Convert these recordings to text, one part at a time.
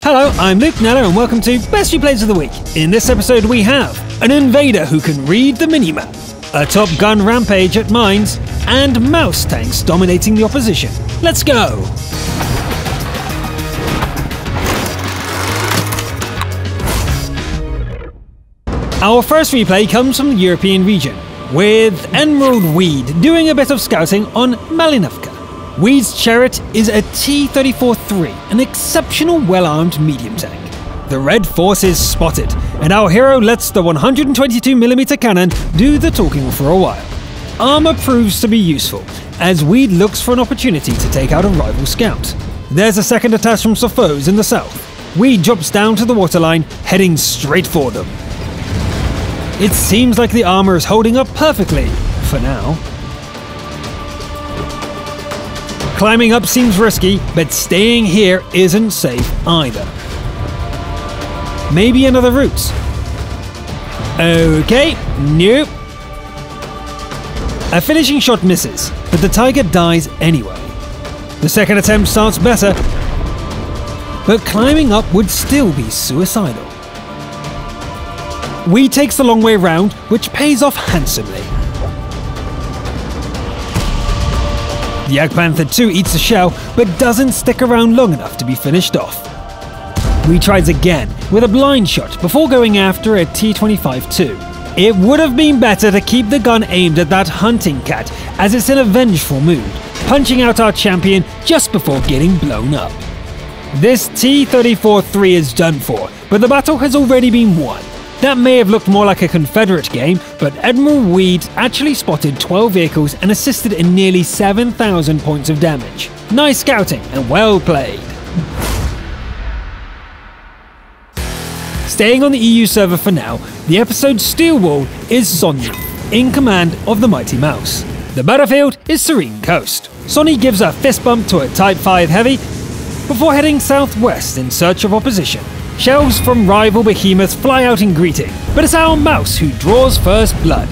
Hello, I'm Luke Nello and welcome to Best Replays of the Week. In this episode we have an invader who can read the minimap, a Top Gun rampage at mines, and mouse tanks dominating the opposition. Let's go! Our first replay comes from the European region, with Emerald Weed doing a bit of scouting on Malinovka. Weed's chariot is a T-34-3, an exceptional well-armed medium tank. The Red Force is spotted, and our hero lets the 122mm cannon do the talking for a while. Armor proves to be useful, as Weed looks for an opportunity to take out a rival scout. There's a second attack from some foes in the south. Weed drops down to the waterline, heading straight for them. It seems like the armor is holding up perfectly, for now. Climbing up seems risky, but staying here isn't safe either. Maybe another route. Okay, nope. A finishing shot misses, but the tiger dies anyway. The second attempt starts better, but climbing up would still be suicidal. Weed takes the long way round, which pays off handsomely. The Jagdpanther 2 eats a shell, but doesn't stick around long enough to be finished off. Weed tries again, with a blind shot, before going after a T-25-2. It would have been better to keep the gun aimed at that hunting cat, as it's in a vengeful mood, punching out our champion just before getting blown up. This T-34-3 is done for, but the battle has already been won. That may have looked more like a Confederate game, but Admiral Weed actually spotted 12 vehicles and assisted in nearly 7,000 points of damage. Nice scouting and well played. Staying on the EU server for now, the episode's steel wall is Sonny, in command of the Mighty Mouse. The battlefield is Serene Coast. Sonny gives a fist bump to a Type 5 Heavy before heading southwest in search of opposition. Shells from rival behemoths fly out in greeting, but it's our mouse who draws first blood.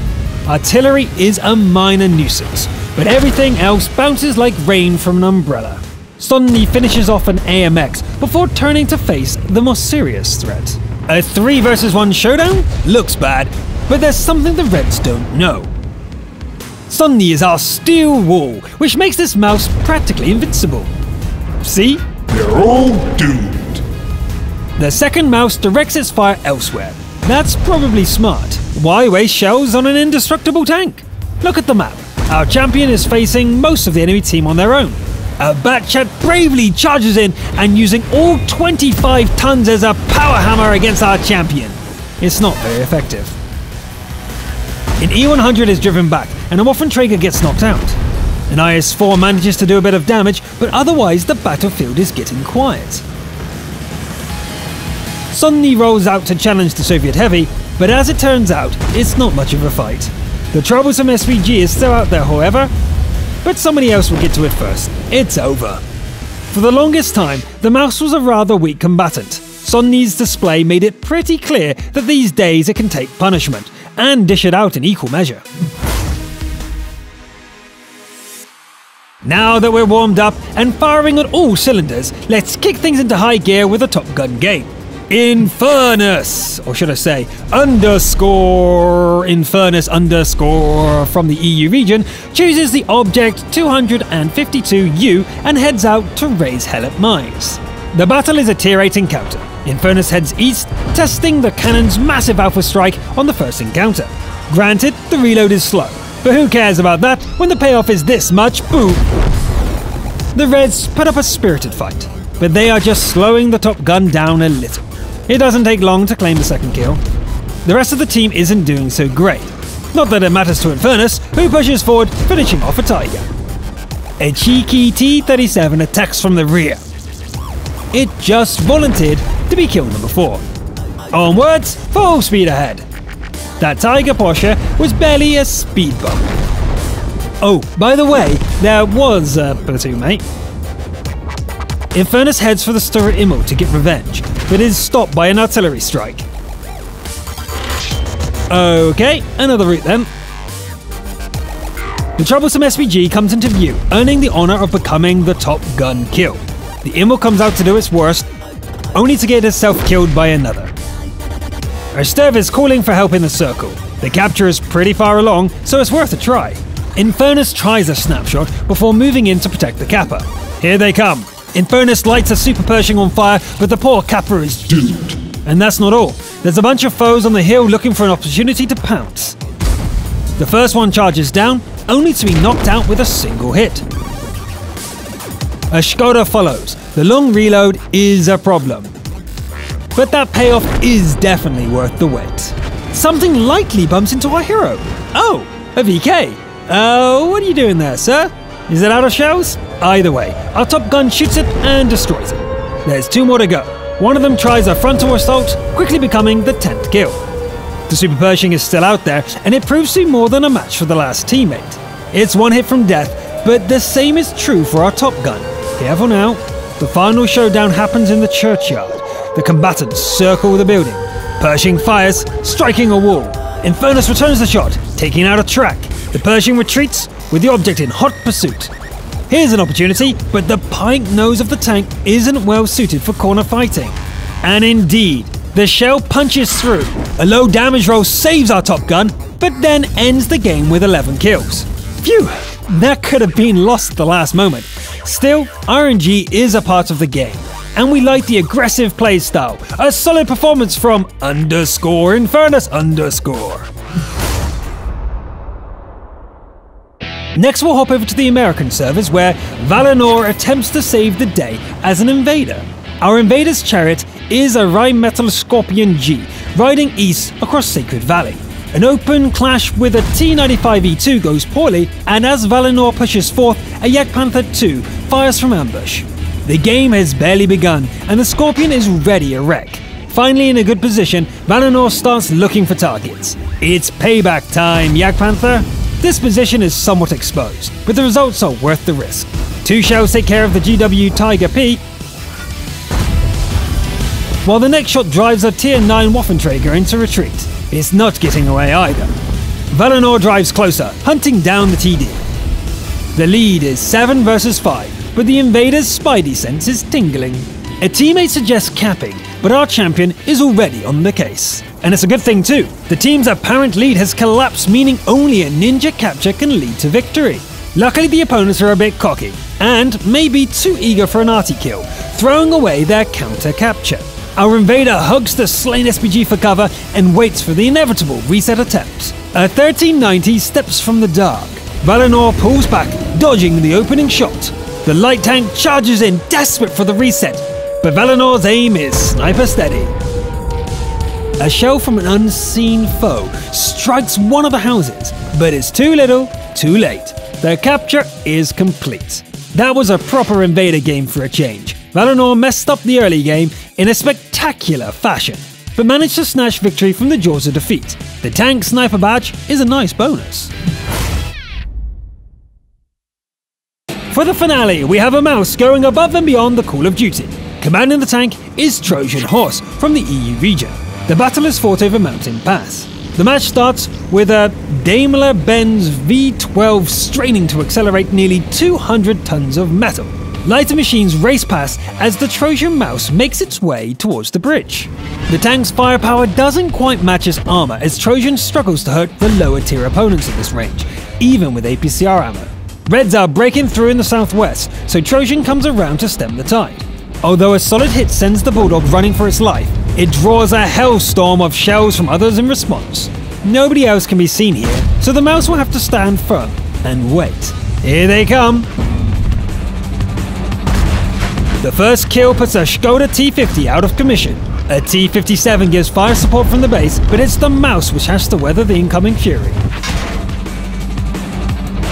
Artillery is a minor nuisance, but everything else bounces like rain from an umbrella. Sonny finishes off an AMX before turning to face the more serious threat. A 3 versus 1 showdown? Looks bad, but there's something the Reds don't know. Sonny is our steel wall, which makes this mouse practically invincible. See? They're all doomed. The second mouse directs its fire elsewhere. That's probably smart. Why waste shells on an indestructible tank? Look at the map. Our champion is facing most of the enemy team on their own. A Batchat bravely charges in and using all 25 tons as a power hammer against our champion. It's not very effective. An E-100 is driven back and a Waffenträger gets knocked out. An IS-4 manages to do a bit of damage, but otherwise the battlefield is getting quiet. Sonny rolls out to challenge the Soviet Heavy, but as it turns out, it's not much of a fight. The troublesome SVG is still out there, however, but somebody else will get to it first. It's over. For the longest time, the mouse was a rather weak combatant. Sonny's display made it pretty clear that these days it can take punishment, and dish it out in equal measure. Now that we're warmed up and firing on all cylinders, let's kick things into high gear with a Top Gun game. Infernus, or should I say, Infernus_ from the EU region, chooses the Object 252U and heads out to raise hell at mines. The battle is a tier 8 encounter. Infernus heads east, testing the cannon's massive alpha strike on the first encounter. Granted, the reload is slow, but who cares about that when the payoff is this much boom? The Reds put up a spirited fight, but they are just slowing the Top Gun down a little. It doesn't take long to claim the second kill. The rest of the team isn't doing so great. Not that it matters to Infernus, who pushes forward, finishing off a Tiger. A cheeky T-37 attacks from the rear. It just volunteered to be kill number 4. Onwards, full speed ahead. That Tiger Porsche was barely a speed bump. Oh, by the way, there was a platoon mate. Infernus heads for the Sturret Immel to get revenge, but is stopped by an artillery strike. Okay, another route then. The troublesome SVG comes into view, earning the honor of becoming the Top Gun kill. The Immel comes out to do its worst, only to get herself killed by another. Erstev is calling for help in the circle. The capture is pretty far along, so it's worth a try. Infernus tries a snapshot before moving in to protect the Kappa. Here they come. Infernus lights a Super Pershing on fire, but the poor Kappa is doomed. And that's not all. There's a bunch of foes on the hill looking for an opportunity to pounce. The first one charges down, only to be knocked out with a single hit. A Skoda follows. The long reload is a problem. But that payoff is definitely worth the wait. Something lightly bumps into our hero. Oh, a VK. What are you doing there, sir? Is it out of shells? Either way, our top gun shoots it and destroys it. There's 2 more to go. One of them tries a frontal assault, quickly becoming the 10th kill. The Super Pershing is still out there, and it proves to be more than a match for the last teammate. It's 1 hit from death, but the same is true for our top gun. Careful now. The final showdown happens in the churchyard. The combatants circle the building. Pershing fires, striking a wall. Infernus returns the shot, taking out a track. The Pershing retreats, with the object in hot pursuit. Here's an opportunity, but the pike nose of the tank isn't well suited for corner fighting. And indeed, the shell punches through. A low damage roll saves our top gun, but then ends the game with 11 kills. Phew, that could have been lost at the last moment. Still, RNG is a part of the game, and we like the aggressive play style. A solid performance from _Infernus_. Next we'll hop over to the American servers where Valinor attempts to save the day as an invader. Our invader's chariot is a Rheinmetall Scorpion G, riding east across Sacred Valley. An open clash with a T-95E2 goes poorly, and as Valinor pushes forth, a Jagdpanther 2 fires from ambush. The game has barely begun, and the Scorpion is ready to wreck. Finally in a good position, Valinor starts looking for targets. It's payback time, Jagdpanther! This position is somewhat exposed, but the results are worth the risk. 2 shells take care of the GW Tiger P, while the next shot drives a Tier 9 Waffenträger into retreat. It's not getting away either. Valinor drives closer, hunting down the TD. The lead is 7 versus 5, but the invader's spidey sense is tingling. A teammate suggests capping, but our champion is already on the case. And it's a good thing too. The team's apparent lead has collapsed, meaning only a ninja capture can lead to victory. Luckily the opponents are a bit cocky, and maybe too eager for an arty kill, throwing away their counter capture. Our invader hugs the slain SPG for cover and waits for the inevitable reset attempt. A 1390 steps from the dark. Valinor pulls back, dodging the opening shot. The light tank charges in, desperate for the reset, but Valinor's aim is sniper steady. A shell from an unseen foe strikes one of the houses, but it's too little, too late. The capture is complete. That was a proper invader game for a change. Valinor messed up the early game in a spectacular fashion, but managed to snatch victory from the jaws of defeat. The tank sniper badge is a nice bonus. For the finale, we have a mouse going above and beyond the call of duty. Commanding the tank is Trojan Horse from the EU region. The battle is fought over Mountain Pass. The match starts with a Daimler-Benz V12 straining to accelerate nearly 200 tons of metal. Lighter machines race past as the Trojan mouse makes its way towards the bridge. The tank's firepower doesn't quite match its armor as Trojan struggles to hurt the lower tier opponents at this range, even with APCR ammo. Reds are breaking through in the southwest, so Trojan comes around to stem the tide. Although a solid hit sends the Bulldog running for its life, it draws a hellstorm of shells from others in response. Nobody else can be seen here, so the mouse will have to stand firm and wait. Here they come! The first kill puts a Skoda T50 out of commission. A T57 gives fire support from the base, but it's the mouse which has to weather the incoming fury.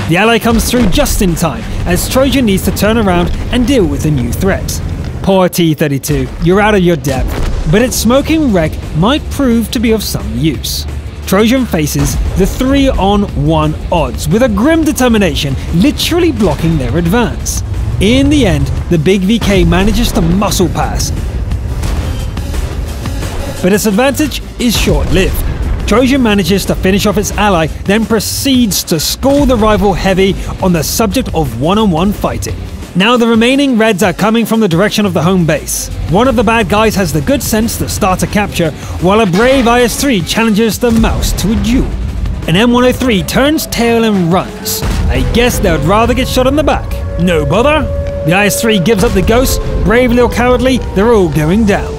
The ally comes through just in time, as Trojan needs to turn around and deal with the new threat. Poor T32, you're out of your depth, but its smoking wreck might prove to be of some use. Trojan faces the 3-on-1 odds with a grim determination, literally blocking their advance. In the end, the big VK manages to muscle pass, but its advantage is short-lived. Trojan manages to finish off its ally, then proceeds to score the rival heavy on the subject of one-on-one fighting. Now the remaining Reds are coming from the direction of the home base. One of the bad guys has the good sense to start a capture, while a brave IS-3 challenges the mouse to a duel. An M103 turns tail and runs. I guess they would rather get shot in the back. No bother. The IS-3 gives up the ghost, bravely or cowardly, they're all going down.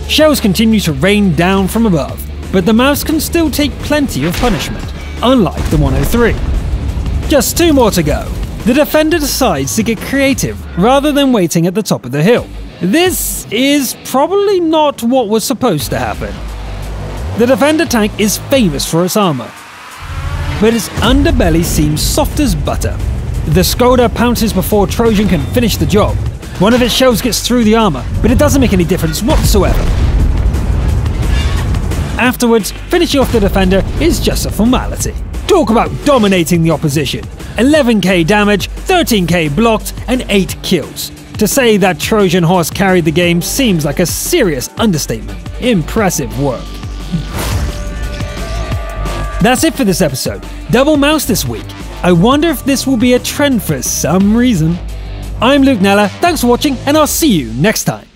Shells continue to rain down from above, but the mouse can still take plenty of punishment, unlike the 103. Just 2 more to go. The defender decides to get creative rather than waiting at the top of the hill. This is probably not what was supposed to happen. The defender tank is famous for its armor, but its underbelly seems soft as butter. The Skoda pounces before Trojan can finish the job. One of its shells gets through the armor, but it doesn't make any difference whatsoever. Afterwards, finishing off the defender is just a formality. Talk about dominating the opposition. 11k damage, 13k blocked, and 8 kills. To say that Trojan Horse carried the game seems like a serious understatement. Impressive work. That's it for this episode. Double mouse this week. I wonder if this will be a trend for some reason. I'm Luke Nella, thanks for watching, and I'll see you next time.